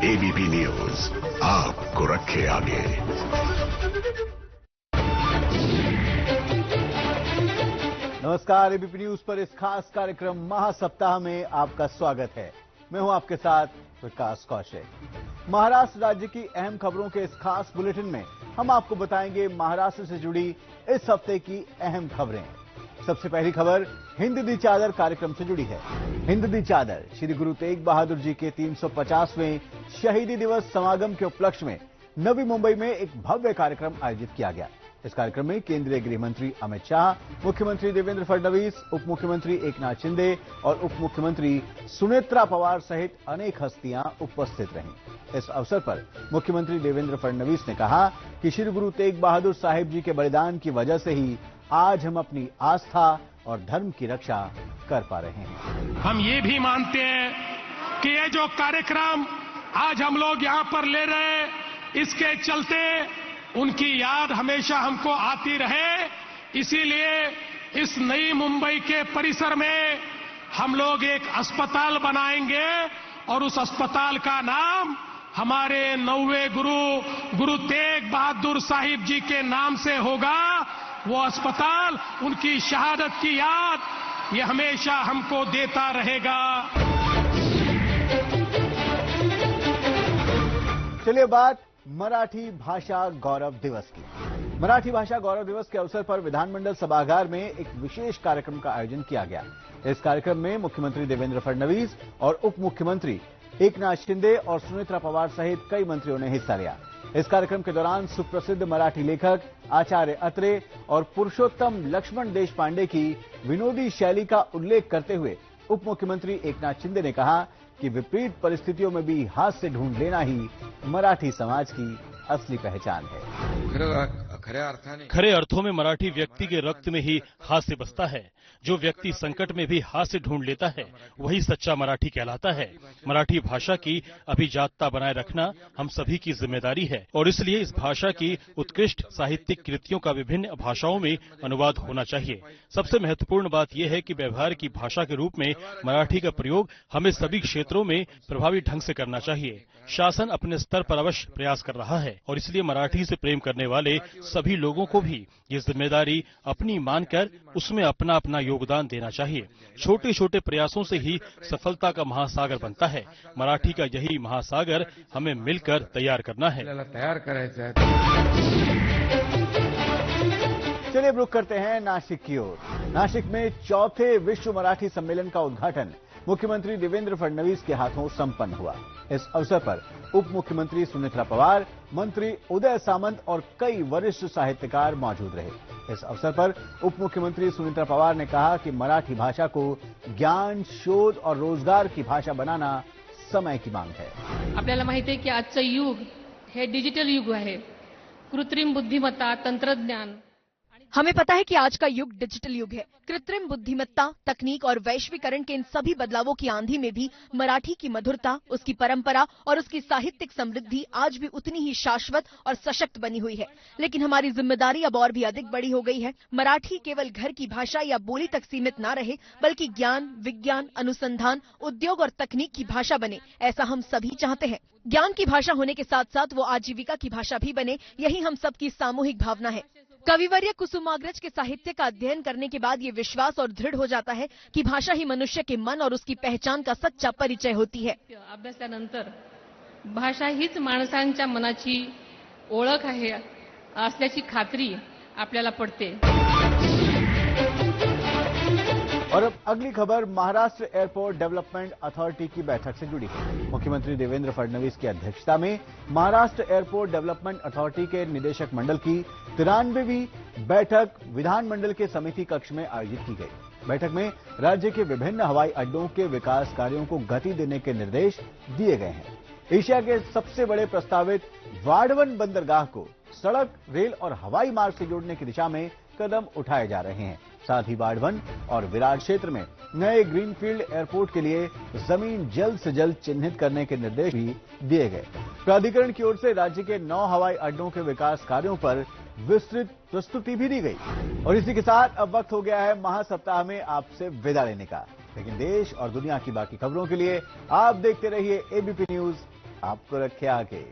ABP news आपको रखे आगे। नमस्कार, एबीपी न्यूज पर इस खास कार्यक्रम महासप्ताह में आपका स्वागत है। मैं हूं आपके साथ विकास कौशिक। महाराष्ट्र राज्य की अहम खबरों के इस खास बुलेटिन में हम आपको बताएंगे महाराष्ट्र से जुड़ी इस हफ्ते की अहम खबरें। सबसे पहली खबर हिंद दी चादर कार्यक्रम से जुड़ी है। हिंद दी चादर श्री गुरु तेग बहादुर जी के 350वें शहीदी दिवस समागम के उपलक्ष्य में नवी मुंबई में एक भव्य कार्यक्रम आयोजित किया गया। इस कार्यक्रम में केंद्रीय गृह मंत्री अमित शाह, मुख्यमंत्री देवेंद्र फडणवीस, उप मुख्यमंत्री एकनाथ शिंदे और उप मुख्यमंत्री सुनेत्रा पवार सहित अनेक हस्तियां उपस्थित रहीं। इस अवसर पर मुख्यमंत्री देवेंद्र फडणवीस ने कहा कि श्री गुरु तेग बहादुर साहिब जी के बलिदान की वजह से ही आज हम अपनी आस्था और धर्म की रक्षा कर पा रहे हैं। हम ये भी मानते हैं कि ये जो कार्यक्रम आज हम लोग यहां पर ले रहे हैं, इसके चलते उनकी याद हमेशा हमको आती रहे। इसीलिए इस नई मुंबई के परिसर में हम लोग एक अस्पताल बनाएंगे और उस अस्पताल का नाम हमारे 9वें गुरु तेग बहादुर साहिब जी के नाम से होगा। वो अस्पताल उनकी शहादत की याद ये हमेशा हमको देता रहेगा। चलिए बात मराठी भाषा गौरव दिवस की। मराठी भाषा गौरव दिवस के अवसर पर विधानमंडल सभागार में एक विशेष कार्यक्रम का आयोजन किया गया। इस कार्यक्रम में मुख्यमंत्री देवेंद्र फडणवीस और उप मुख्यमंत्री एकनाथ शिंदे और सुनेत्रा पवार सहित कई मंत्रियों ने हिस्सा लिया। इस कार्यक्रम के दौरान सुप्रसिद्ध मराठी लेखक आचार्य अत्रे और पुरुषोत्तम लक्ष्मण देशपांडे की विनोदी शैली का उल्लेख करते हुए उप मुख्यमंत्री एकनाथ शिंदे ने कहा कि विपरीत परिस्थितियों में भी हास्य ढूंढ लेना ही मराठी समाज की असली पहचान है। खरे अर्थों में मराठी व्यक्ति के रक्त में ही हास्य बसता है। जो व्यक्ति संकट में भी हास्य ढूंढ लेता है वही सच्चा मराठी कहलाता है। मराठी भाषा की अभिजातता बनाए रखना हम सभी की जिम्मेदारी है और इसलिए इस भाषा की उत्कृष्ट साहित्यिक कृतियों का विभिन्न भाषाओं में अनुवाद होना चाहिए। सबसे महत्वपूर्ण बात यह है कि व्यवहार की भाषा के रूप में मराठी का प्रयोग हमें सभी क्षेत्रों में प्रभावी ढंग से करना चाहिए। शासन अपने स्तर पर अवश्य प्रयास कर रहा है और इसलिए मराठी से प्रेम करने वाले सभी लोगों को भी ये जिम्मेदारी अपनी मानकर उसमें अपना अपना योगदान देना चाहिए। छोटे छोटे प्रयासों से ही सफलता का महासागर बनता है। मराठी का यही महासागर हमें मिलकर तैयार करना है। चलिए रुक करते हैं नासिक की ओर। नासिक में चौथे विश्व मराठी सम्मेलन का उद्घाटन मुख्यमंत्री देवेंद्र फडणवीस के हाथों संपन्न हुआ। इस अवसर पर उप मुख्यमंत्री सुनेत्रा पवार, मंत्री उदय सामंत और कई वरिष्ठ साहित्यकार मौजूद रहे। इस अवसर पर उप मुख्यमंत्री सुनेत्रा पवार ने कहा कि मराठी भाषा को ज्ञान, शोध और रोजगार की भाषा बनाना समय की मांग है। आपल्याला माहिती आहे की आजचं युग हे डिजिटल युग आहे। कृत्रिम बुद्धिमत्ता, तंत्रज्ञान, हमें पता है कि आज का युग डिजिटल युग है। कृत्रिम बुद्धिमत्ता, तकनीक और वैश्वीकरण के इन सभी बदलावों की आंधी में भी मराठी की मधुरता, उसकी परंपरा और उसकी साहित्यिक समृद्धि आज भी उतनी ही शाश्वत और सशक्त बनी हुई है। लेकिन हमारी जिम्मेदारी अब और भी अधिक बड़ी हो गई है। मराठी केवल घर की भाषा या बोली तक सीमित न रहे, बल्कि ज्ञान, विज्ञान, अनुसंधान, उद्योग और तकनीक की भाषा बने, ऐसा हम सभी चाहते हैं। ज्ञान की भाषा होने के साथ साथ वो आजीविका की भाषा भी बने, यही हम सबकी सामूहिक भावना है। कविवर्य कुसुमाग्रज के साहित्य का अध्ययन करने के बाद ये विश्वास और दृढ़ हो जाता है कि भाषा ही मनुष्य के मन और उसकी पहचान का सच्चा परिचय होती है। अभ्यासानंतर भाषा हीच माणसांच्या मनाची ओळख आहे असल्याची खात्री आपल्याला पडते। और अब अगली खबर महाराष्ट्र एयरपोर्ट डेवलपमेंट अथॉरिटी की बैठक से जुड़ी है। मुख्यमंत्री देवेंद्र फडणवीस की अध्यक्षता में महाराष्ट्र एयरपोर्ट डेवलपमेंट अथॉरिटी के निदेशक मंडल की 93वीं बैठक विधानमंडल के समिति कक्ष में आयोजित की गई। बैठक में राज्य के विभिन्न हवाई अड्डों के विकास कार्यों को गति देने के निर्देश दिए गए हैं। एशिया के सबसे बड़े प्रस्तावित वाडवन बंदरगाह को सड़क, रेल और हवाई मार्ग से जोड़ने की दिशा में कदम उठाए जा रहे हैं। साथ ही वाडवन और विराट क्षेत्र में नए ग्रीनफील्ड एयरपोर्ट के लिए जमीन जल्द से जल्द चिन्हित करने के निर्देश भी दिए गए। प्राधिकरण की ओर से राज्य के 9 हवाई अड्डों के विकास कार्यों पर विस्तृत प्रस्तुति भी दी गई। और इसी के साथ अब वक्त हो गया है महासप्ताह में आपसे विदा लेने का। लेकिन देश और दुनिया की बाकी खबरों के लिए आप देखते रहिए एबीपी न्यूज। आपको रखे आगे।